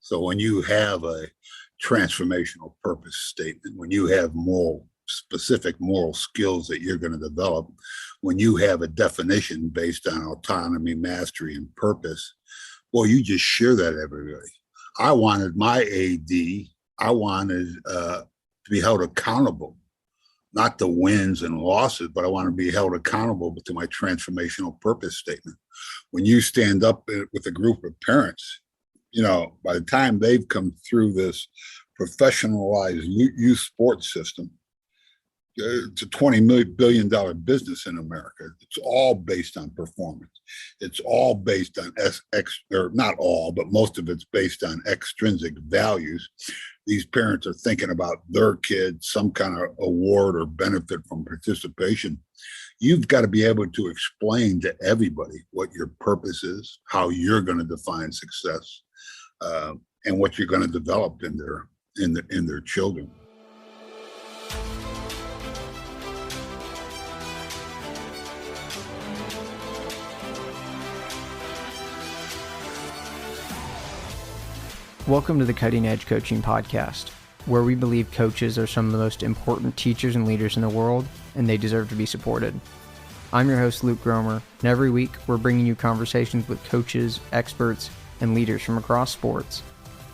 So when you have a transformational purpose statement, when you have specific moral skills that you're going to develop, when you have a definition based on autonomy, mastery, and purpose, well, you just share that everybody. I wanted my AD, I wanted to be held accountable, not the wins and losses, but I want to be held accountable to my transformational purpose statement. When you stand up with a group of parents, by the time they've come through this professionalized youth sports system, it's a $20 billion business in America. It's all based on performance. It's all based on or not all, but most of it's based on extrinsic values. These parents are thinking about their kids, some kind of award or benefit from participation. You've got to be able to explain to everybody what your purpose is, how you're going to define success, and what you're going to develop in their children. Welcome to the Cutting Edge Coaching Podcast, where we believe coaches are some of the most important teachers and leaders in the world, and they deserve to be supported. I'm your host, Luke Gromer, and every week we're bringing you conversations with coaches, experts, and leaders from across sports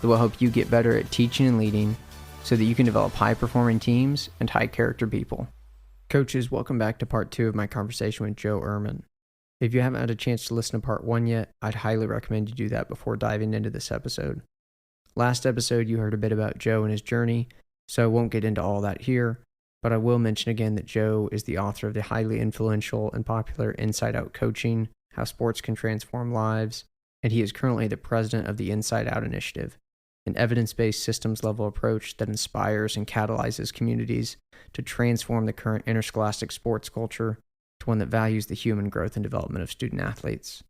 that will help you get better at teaching and leading so that you can develop high-performing teams and high-character people. Coaches, welcome back to part 2 of my conversation with Joe Ehrmann. If you haven't had a chance to listen to part 1 yet, I'd highly recommend you do that before diving into this episode. Last episode, you heard a bit about Joe and his journey, so I won't get into all that here, but I will mention again that Joe is the author of the highly influential and popular InSideOut Coaching, How Sports Can Transform Lives, and he is currently the president of the InSideOut Initiative, an evidence-based systems-level approach that inspires and catalyzes communities to transform the current interscholastic sports culture to one that values the human growth and development of student athletes.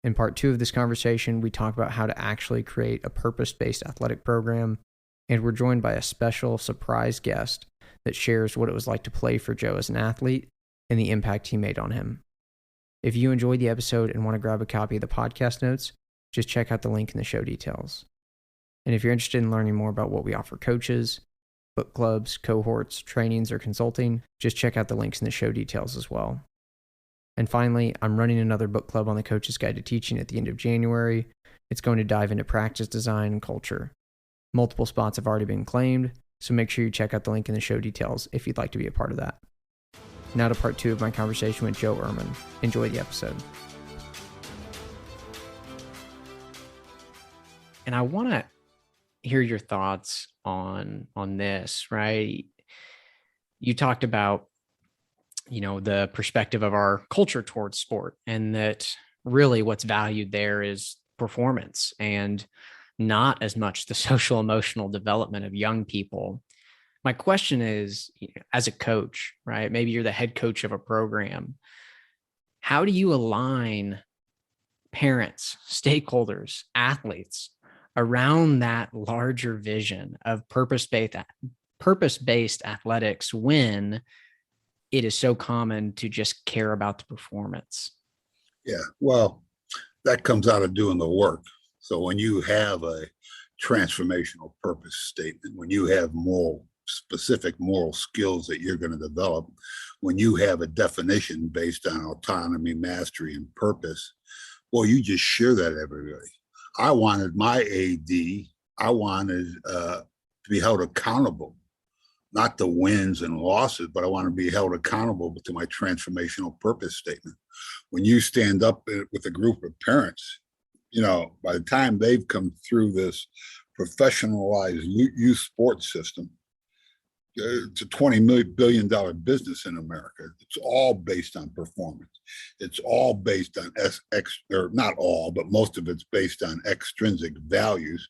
In part 2 of this conversation, we talk about how to actually create a purpose-based athletic program, and we're joined by a special surprise guest that shares what it was like to play for Joe as an athlete and the impact he made on him. If you enjoyed the episode and want to grab a copy of the podcast notes, just check out the link in the show details. And if you're interested in learning more about what we offer coaches, book clubs, cohorts, trainings, or consulting, just check out the links in the show details as well. And finally, I'm running another book club on the Coach's Guide to Teaching at the end of January. It's going to dive into practice design and culture. Multiple spots have already been claimed, so make sure you check out the link in the show details if you'd like to be a part of that. Now to part 2 of my conversation with Joe Ehrmann. Enjoy the episode. And I want to hear your thoughts on this, right? You talked about the perspective of our culture towards sport, and that really what's valued there is performance and not as much the social emotional development of young people. My question is, as a coach, right? Maybe you're the head coach of a program. How do you align parents, stakeholders, athletes around that larger vision of purpose-based athletics when it is so common to just care about the performance? Yeah, well, that comes out of doing the work. So when you have a transformational purpose statement, when you have specific moral skills that you're going to develop, when you have a definition based on autonomy, mastery, and purpose, well, you just share that everybody. I wanted my AD, I wanted to be held accountable, not the wins and losses, but I want to be held accountable to my transformational purpose statement. When you stand up with a group of parents, by the time they've come through this professionalized youth sports system, it's a $20 billion business in America. It's all based on performance. It's all based on or not all, but most of it's based on extrinsic values.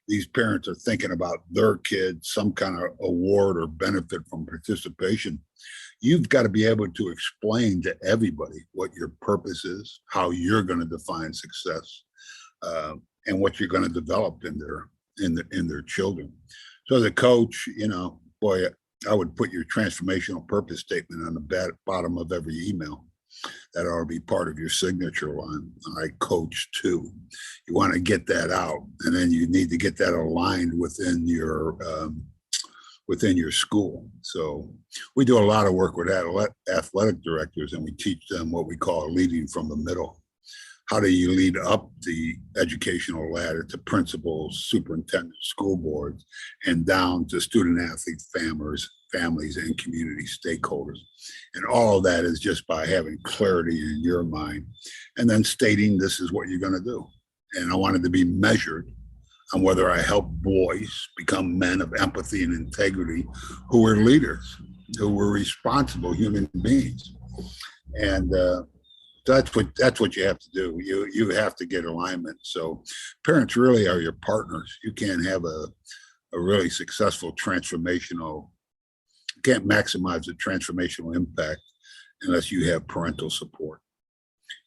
These parents are thinking about their kids, some kind of award or benefit from participation. You've got to be able to explain to everybody what your purpose is, how you're going to define success, and what you're going to develop in their children. So as a coach, boy, I would put your transformational purpose statement on the bottom of every email. That ought to be part of your signature line. I coach too. You want to get that out, and then you need to get that aligned within your school. So we do a lot of work with athletic directors, and we teach them what we call leading from the middle. How do you lead up the educational ladder to principals, superintendents, school boards, and down to student athlete families and community stakeholders? And all of that is just by having clarity in your mind and then stating this is what you're going to do. And I wanted to be measured on whether I help boys become men of empathy and integrity who are leaders, who were responsible human beings. And that's what you have to do. You have to get alignment. So parents really are your partners. You can't have a really successful transformational, you can't maximize the transformational impact unless you have parental support.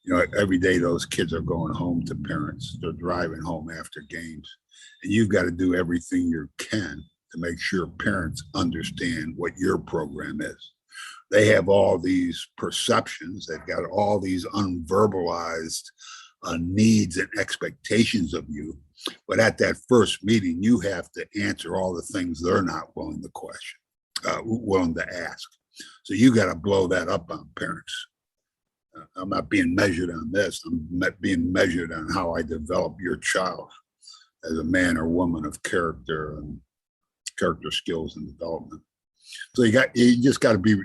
You know, every day those kids are going home to parents. They're driving home after games. And you've got to do everything you can to make sure parents understand what your program is. They have all these perceptions. They've got all these unverbalized needs and expectations of you. But at that first meeting, you have to answer all the things they're not willing to ask. So you got to blow that up on parents. I'm not being measured on this. I'm being measured on how I develop your child as a man or woman of character and character skills and development. So you just got to be,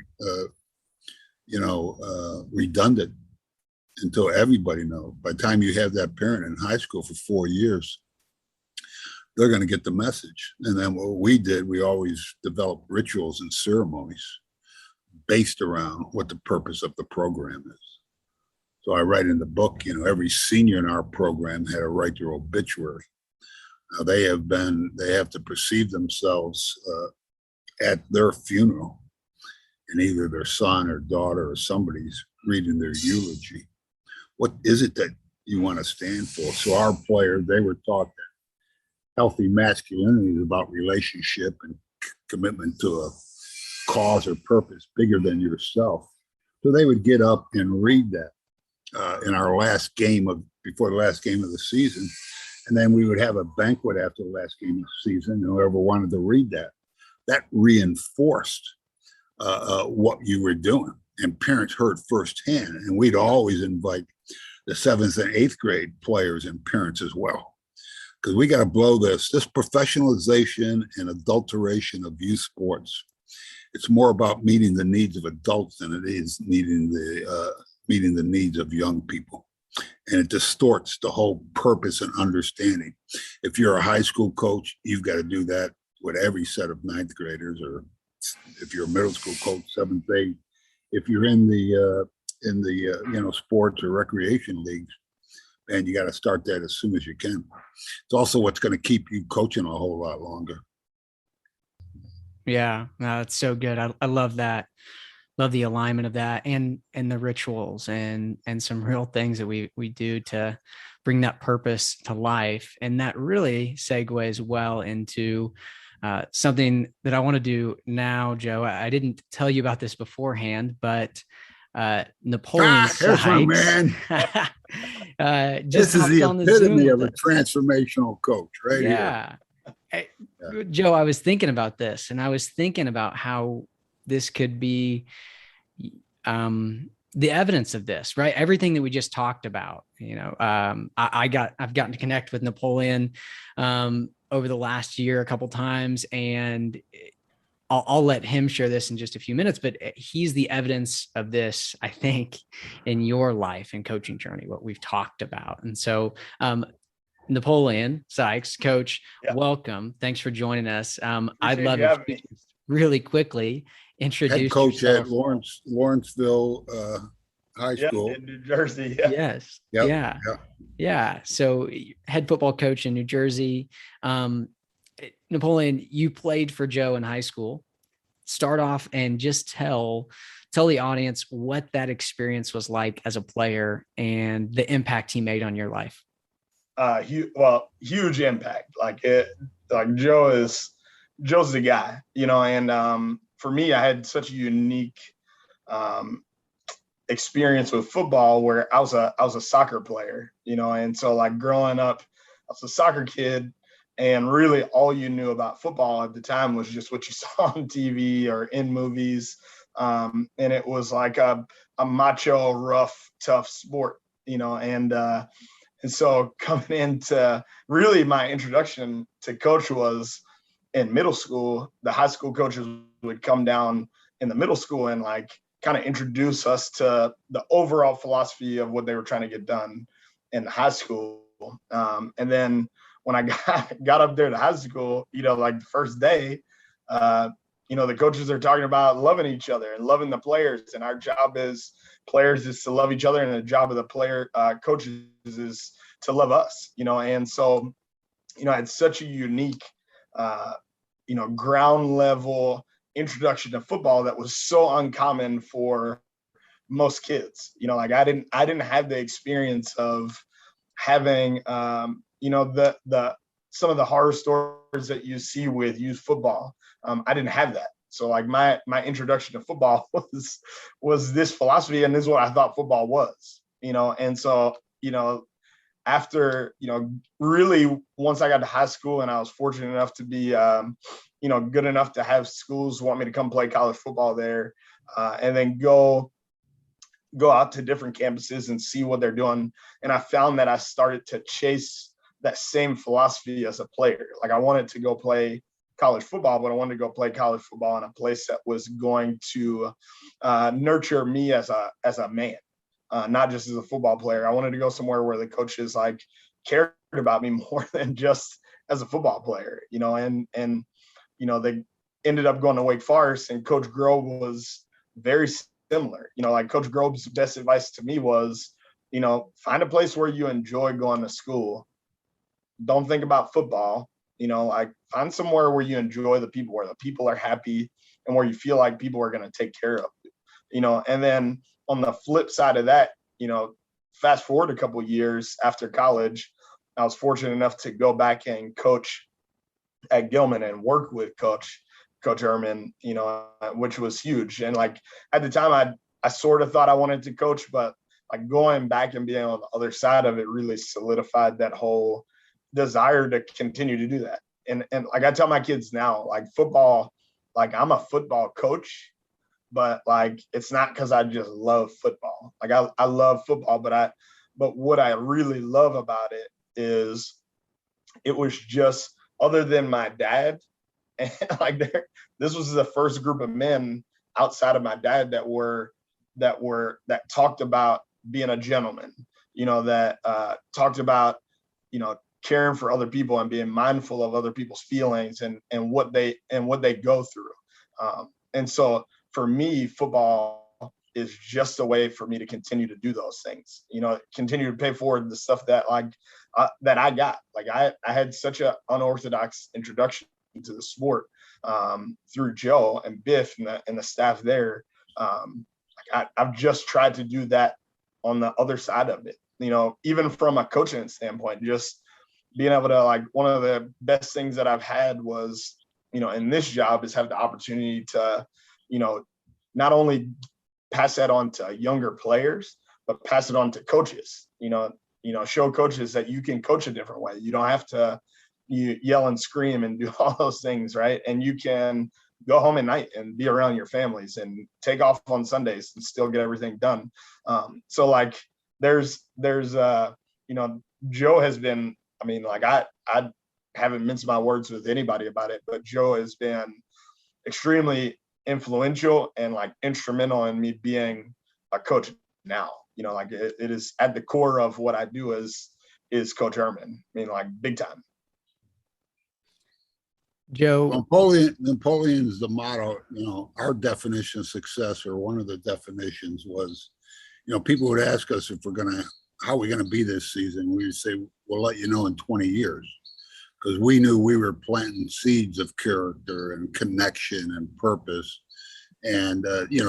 redundant until everybody knows. By the time you have that parent in high school for 4 years, they're going to get the message. And then what we did, we always developed rituals and ceremonies based around what the purpose of the program is. So I write in the book, every senior in our program had a right to obituary. Now they have to perceive themselves at their funeral, and either their son or daughter or somebody's reading their eulogy. What is it that you want to stand for? So our players, they were taught that healthy masculinity is about relationship and commitment to a cause or purpose bigger than yourself. So they would get up and read that in our before the last game of the season. And then we would have a banquet after the last game of the season, and whoever wanted to read that reinforced what you were doing. And parents heard firsthand. And we'd always invite the 7th and 8th grade players and parents as well. Because we got to blow this professionalization and adulteration of youth sports. It's more about meeting the needs of adults than it is meeting the needs of young people. And it distorts the whole purpose and understanding. If you're a high school coach, you've got to do that with every set of 9th graders, or if you're a middle school coach, 7th, 8th. If you're in the sports or recreation leagues, and you got to start that as soon as you can. It's also what's going to keep you coaching a whole lot longer. Yeah, no, that's so good. I love that. Love the alignment of that and the rituals and some real things that we do to bring that purpose to life. And that really segues well into something that I want to do now, Joe. I didn't tell you about this beforehand, but Napoleon There's my man. Just this is the epitome of a us. Transformational coach, right here. Hey, Joe, I was thinking about this, and I was thinking about how this could be the evidence of this, right? Everything that we just talked about, I've gotten to connect with Napoleon over the last year a couple times, and I'll let him share this in just a few minutes, but he's the evidence of this, I think, in your life and coaching journey, what we've talked about. And so, Napoleon Sykes, coach, welcome. Thanks for joining us. I'd love if you really quickly introduce head coach yourself. At Lawrenceville High School in New Jersey. Yes. Yeah. So head football coach in New Jersey. Napoleon, you played for Joe in high school. Start off and just tell the audience what that experience was like as a player and the impact he made on your life. Huge impact. Joe's the guy, and for me, I had such a unique experience with football where I was a soccer player, and so like growing up, I was a soccer kid, and really all you knew about football at the time was just what you saw on TV or in movies. And it was like a macho, rough, tough sport, and so coming into really my introduction to coach was in middle school. The high school coaches would come down in the middle school and like kind of introduce us to the overall philosophy of what they were trying to get done in high school. And then when I got up there to high school, like the first day, the coaches are talking about loving each other and loving the players. And our job as players is to love each other. And the job of the coaches is to love us, And so, it's such a unique, ground level introduction to football that was so uncommon for most kids. Like I didn't have the experience of having, the some of the horror stories that you see with youth football. I didn't have that. So like my introduction to football was this philosophy, and this is what I thought football was, and so, after, really once I got to high school and I was fortunate enough to be, good enough to have schools want me to come play college football there, and then go out to different campuses and see what they're doing. And I found that I started to chase that same philosophy as a player. Like I wanted to go play college football, but I wanted to go play college football in a place that was going to nurture me as a man, not just as a football player. I wanted to go somewhere where the coaches like cared about me more than just as a football player, and they ended up going to Wake Forest, and Coach Grove was very similar. Like Coach Grove's best advice to me was, find a place where you enjoy going to school. Don't think about football, like find somewhere where you enjoy the people, where the people are happy and where you feel like people are going to take care of you, and then on the flip side of that, fast forward a couple of years after college, I was fortunate enough to go back and coach at Gilman and work with Coach Ehrmann, which was huge. And like at the time, I sort of thought I wanted to coach, but like going back and being on the other side of it really solidified that whole desire to continue to do that. And like I tell my kids now, like football, like I'm a football coach, but like it's not because I just love football. Like I love football, but what I really love about it is it was just, other than my dad, and like this was the first group of men outside of my dad that talked about being a gentleman, that talked about, caring for other people and being mindful of other people's feelings and what they go through. And so for me, football is just a way for me to continue to do those things, continue to pay forward the stuff that that I got. Like I had such an unorthodox introduction to the sport through Joe and Biff and the staff there. I've just tried to do that on the other side of it, even from a coaching standpoint, just being able to, like, one of the best things that I've had was, in this job is have the opportunity to, not only pass that on to younger players, but pass it on to coaches, show coaches that you can coach a different way. You don't have to yell and scream and do all those things, right? And you can go home at night and be around your families and take off on Sundays and still get everything done. So like there's Joe has been, I haven't minced my words with anybody about it, but Joe has been extremely influential and like instrumental in me being a coach now. It is at the core of what I do is Coach Ehrmann. Big time. Joe, Napoleon's the motto. Our definition of success, or one of the definitions, was, people would ask us how are we gonna be this season. We would say, we'll let you know in 20 years, because we knew we were planting seeds of character and connection and purpose. And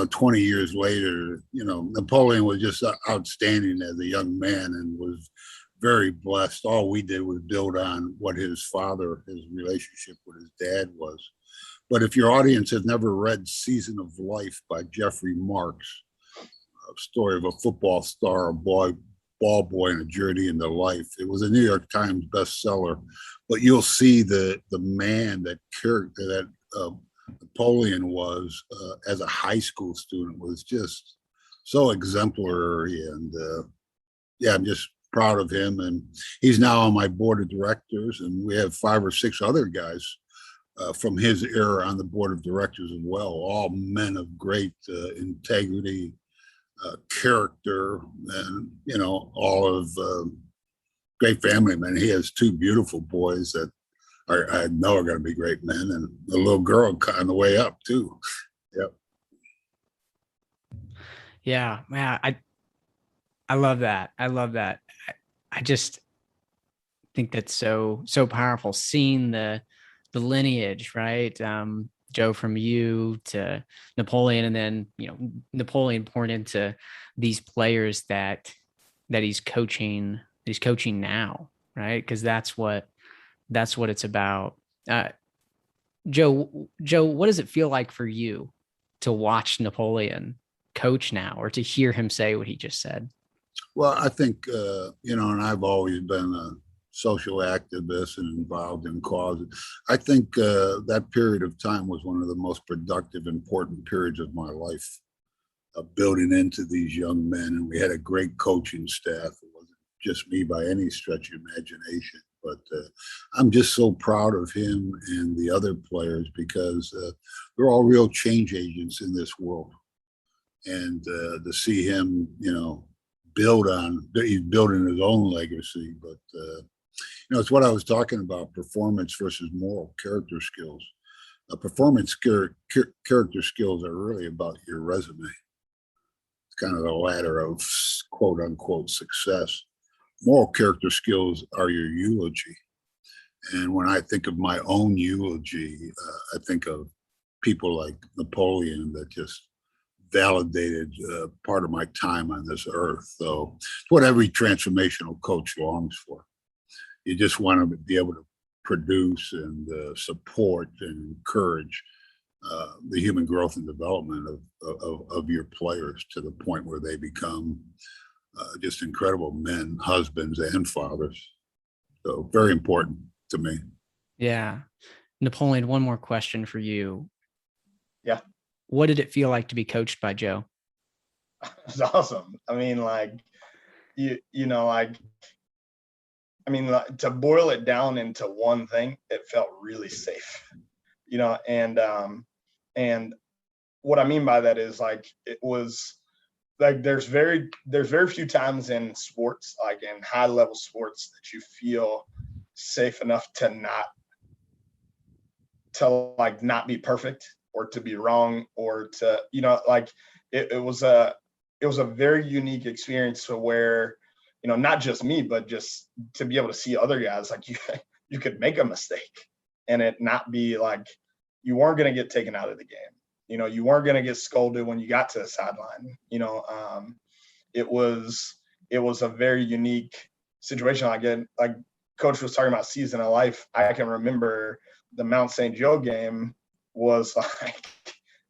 20 years later, Napoleon was just outstanding as a young man and was very blessed. All we did was build on what his relationship with his dad was. But if your audience has never read Season of Life by Jeffrey Marks, story of a football star, a ball boy in a journey into life. It was a New York Times bestseller, but you'll see the man, that character that Napoleon was as a high school student was just so exemplary. And yeah, I'm just proud of him. And he's now on my board of directors, and we have 5 or 6 other guys from his era on the board of directors as well, all men of great integrity, character, and, you know, all of great family men. He has 2 beautiful boys that I know are going to be great men, and a little girl on the way up too. Yep. Yeah, man, I love that. I love that. I just think that's so powerful, seeing the lineage, right? Joe, from you to Napoleon, and then, you know, Napoleon poured into these players that he's coaching now, right? Because that's what it's about. Joe, what does it feel like for you to watch Napoleon coach now, or to hear him say what he just said? Well, I think, you know, and I've always been a social activist and involved in causes. I think that period of time was one of the most productive, important periods of my life, building into these young men. And we had a great coaching staff. It wasn't just me by any stretch of imagination. But I'm just so proud of him and the other players, because they're all real change agents in this world. And to see him, you know, he's building his own legacy. But, you know, it's what I was talking about, performance versus moral character skills. Performance character skills are really about your resume. It's kind of the ladder of quote unquote success. Moral character skills are your eulogy. And when I think of my own eulogy, I think of people like Napoleon that just validated part of my time on this earth. So it's what every transformational coach longs for. You just want to be able to produce and support and encourage the human growth and development of your players to the point where they become just incredible men, husbands, and fathers. So very important to me. Yeah. Napoleon, one more question for you. Yeah. What did it feel like to be coached by Joe? It's awesome. I mean, like, you know, like, I mean, like, to boil it down into one thing, it felt really safe, you know, and what I mean by that is, like, it was like, there's very few times in sports, like in high level sports, that you feel safe enough to not be perfect, or to be wrong, or to, you know, like, it was a very unique experience, to where, you know, not just me, but just to be able to see other guys, like, you could make a mistake and it not be like, you weren't going to get taken out of the game. You know, you weren't going to get scolded when you got to the sideline. You know, it was a very unique situation. Like Coach was talking about season of life. I can remember the Mount St. Joe game was like,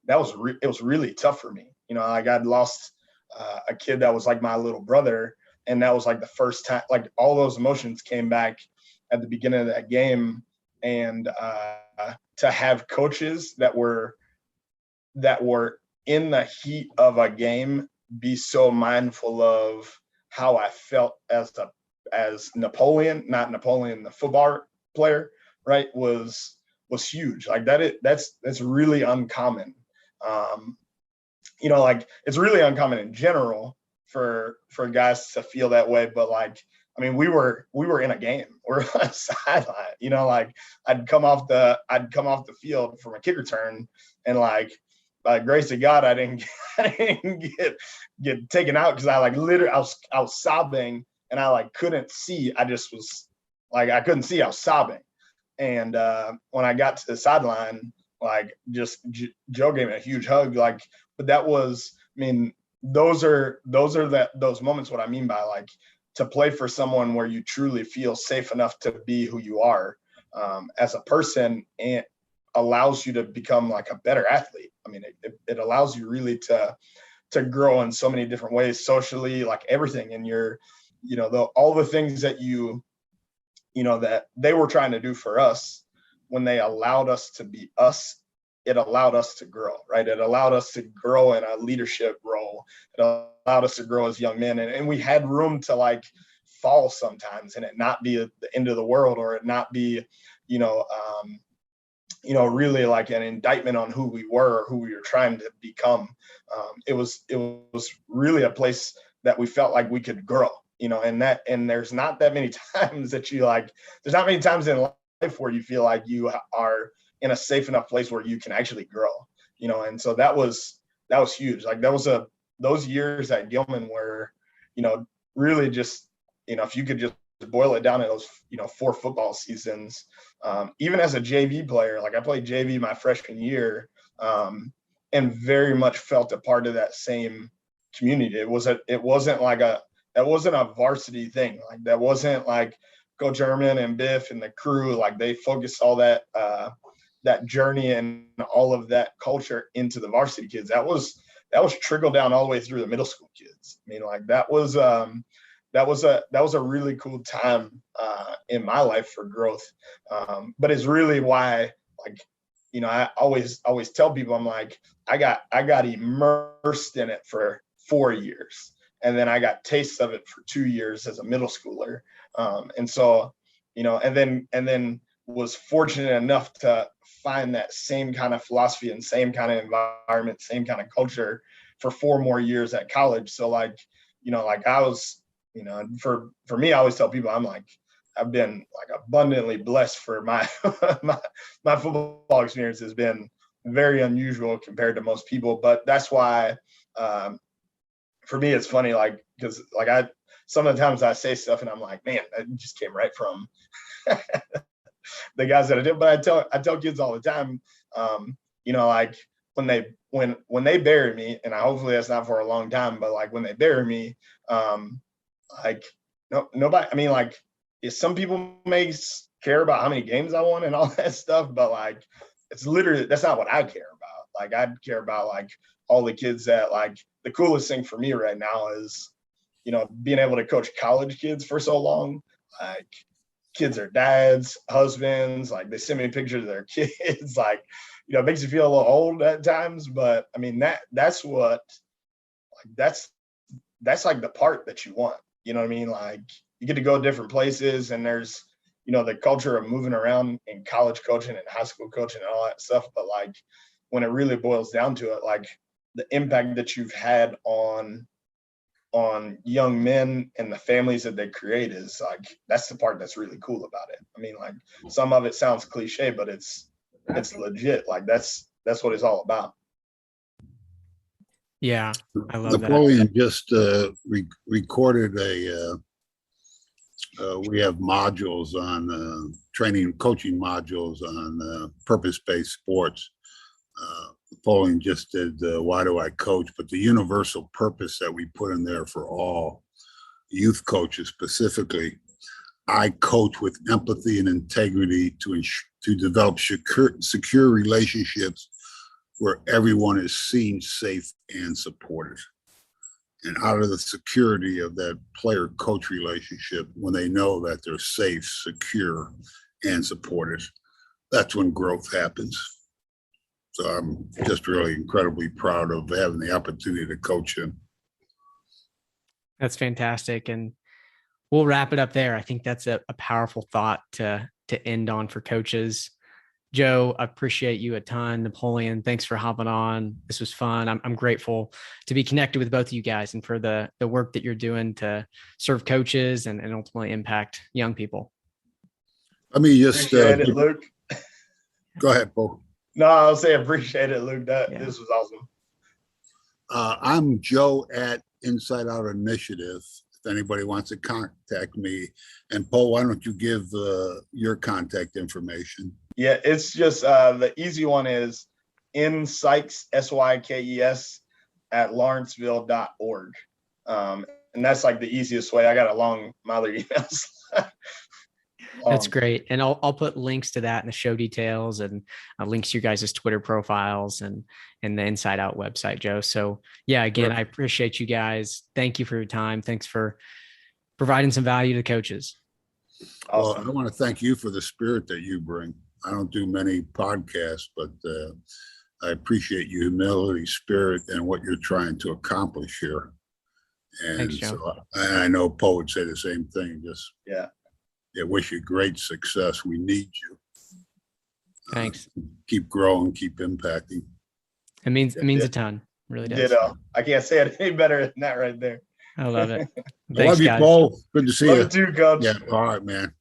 it was really tough for me. You know, like, I'd lost a kid that was like my little brother, and that was like the first time, like, all those emotions came back at the beginning of that game. And to have coaches that were in the heat of a game be so mindful of how I felt as Napoleon, not Napoleon the football player, right, was huge. Like, that's really uncommon. You know, like, it's really uncommon in general for guys to feel that way, but, like, I mean, we were in a game. We're on a sideline, you know, like, I'd come off the field from a kick return, and, like, by the grace of God, I didn't get taken out, because I, like, literally, I was sobbing, and I, like, couldn't see. I just was like, I couldn't see. I was sobbing. And when I got to the sideline, like, just Joe gave me a huge hug. Like, but that was, I mean, those are those moments. What I mean by, like, to play for someone where you truly feel safe enough to be who you are as a person, and allows you to become, like, a better athlete. I mean, it allows you really to to grow in so many different ways, socially, like everything. And all the things that that they were trying to do for us, when they allowed us to be us, it allowed us to grow, right? It allowed us to grow in a leadership role. It allowed us to grow as young men. And we had room to like fall sometimes and it not be the end of the world, or it not be, really like an indictment on who we were or who we were trying to become. It was really a place that we felt like we could grow, and there's not that many times that there's not many times in life where you feel like you are in a safe enough place where you can actually grow, and so that was huge. Like those years at Gilman were, really just, if you could just boil it down to those, 4 football seasons, even as a JV player, like I played JV my freshman year, and very much felt a part of that same community. It wasn't a varsity thing. Like that wasn't like Coach Ehrmann and Biff and the crew, like they focused all that journey and all of that culture into the varsity kids. That was trickled down all the way through the middle school kids. I mean, like that was a really cool time in my life for growth. But it's really why, like, I always tell people, I'm like, I got immersed in it for 4 years. And then I got tastes of it for 2 years as a middle schooler. And so, and then was fortunate enough to find that same kind of philosophy and same kind of environment, same kind of culture for 4 more years at college. So like, I was, for me, I always tell people, I'm like, I've been like abundantly blessed for my my football experience has been very unusual compared to most people. But that's why, for me, it's funny, like, because like some of the times I say stuff and I'm like, man, that just came right from the guys that I did. But I tell kids all the time, like when they bury me, and hopefully that's not for a long time, but like when they bury me, like nobody, I mean, like, some people may care about how many games I won and all that stuff, but like, it's literally, that's not what I care about. Like, I care about like all the kids that, like, the coolest thing for me right now is, being able to coach college kids for so long. Like, kids are dads, husbands, like they send me pictures of their kids. Like, it makes you feel a little old at times, but I mean, that's what, like, that's like the part that you want. You know what I mean? Like, you get to go different places, and there's, the culture of moving around in college coaching and high school coaching and all that stuff. But like, when it really boils down to it, like the impact that you've had on young men and the families that they create is like, that's the part that's really cool about it. I mean, like, some of it sounds cliche, but it's legit. Like, that's what it's all about. Yeah, I love Napoleon just recorded we have modules on coaching modules on purpose-based sports. Napoleon just did Why Do I Coach? But the universal purpose that we put in there for all youth coaches specifically, I coach with empathy and integrity to develop secure relationships where everyone is seen, safe, and supported. And out of the security of that player-coach relationship, when they know that they're safe, secure, and supported, that's when growth happens. So I'm just really incredibly proud of having the opportunity to coach him. That's fantastic. And we'll wrap it up there. I think that's a powerful thought to end on for coaches. Joe, I appreciate you a ton. Napoleon, thanks for hopping on. This was fun. I'm grateful to be connected with both of you guys and for the work that you're doing to serve coaches and ultimately impact young people. Let me just appreciate it, Luke. Go ahead, Paul. No, I'll say appreciate it, Luke. This was awesome. I'm Joe at InSideOut Initiative. If anybody wants to contact me, and Paul, why don't you give your contact information? Yeah, it's just the easy one is InSykes, SYKES at lawrenceville.org. And that's like the easiest way. I got a long my other emails. That's great. And I'll put links to that in the show details, and links to your guys' Twitter profiles and the Inside Out website, Joe. So yeah, again, I appreciate you guys. Thank you for your time. Thanks for providing some value to coaches. Awesome. Well, I want to thank you for the spirit that you bring. I don't do many podcasts, but I appreciate your humility, spirit, and what you're trying to accomplish here. And thanks, Joe. So I know Poe would say the same thing. Just wish you great success. We need you. Thanks. Keep growing, keep impacting. It means a ton. Really does. Ditto. I can't say it any better than that right there. I love it. I love you, Paul. Good to see you. Love you too, Coach. Yeah. All right, man.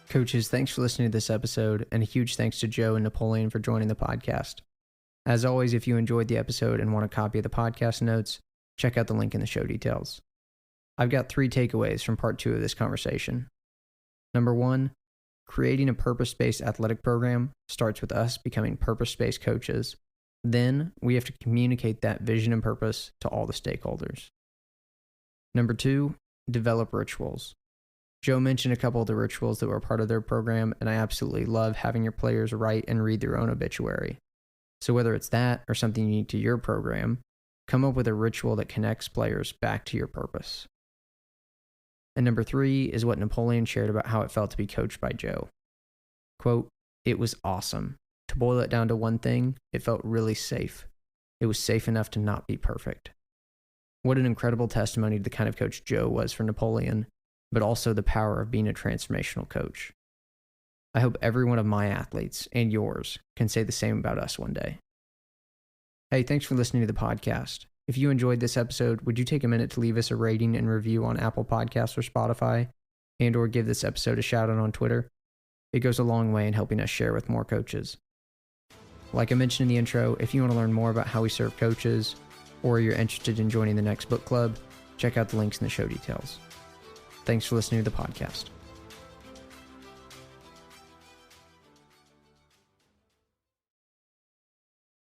Coaches, thanks for listening to this episode, and a huge thanks to Joe and Napoleon for joining the podcast. As always, if you enjoyed the episode and want a copy of the podcast notes, check out the link in the show details. I've got 3 takeaways from part 2 of this conversation. Number 1, creating a purpose-based athletic program starts with us becoming purpose-based coaches. Then we have to communicate that vision and purpose to all the stakeholders. Number 2, develop rituals. Joe mentioned a couple of the rituals that were part of their program, and I absolutely love having your players write and read their own obituary. So whether it's that or something unique to your program, come up with a ritual that connects players back to your purpose. And number 3 is what Napoleon shared about how it felt to be coached by Joe. Quote, "It was awesome. To boil it down to one thing, it felt really safe. It was safe enough to not be perfect." What an incredible testimony to the kind of coach Joe was for Napoleon, but also the power of being a transformational coach. I hope every one of my athletes and yours can say the same about us one day. Hey, thanks for listening to the podcast. If you enjoyed this episode, would you take a minute to leave us a rating and review on Apple Podcasts or Spotify, and or give this episode a shout out on Twitter? It goes a long way in helping us share with more coaches. Like I mentioned in the intro, if you want to learn more about how we serve coaches, or you're interested in joining the next book club, check out the links in the show details. Thanks for listening to the podcast.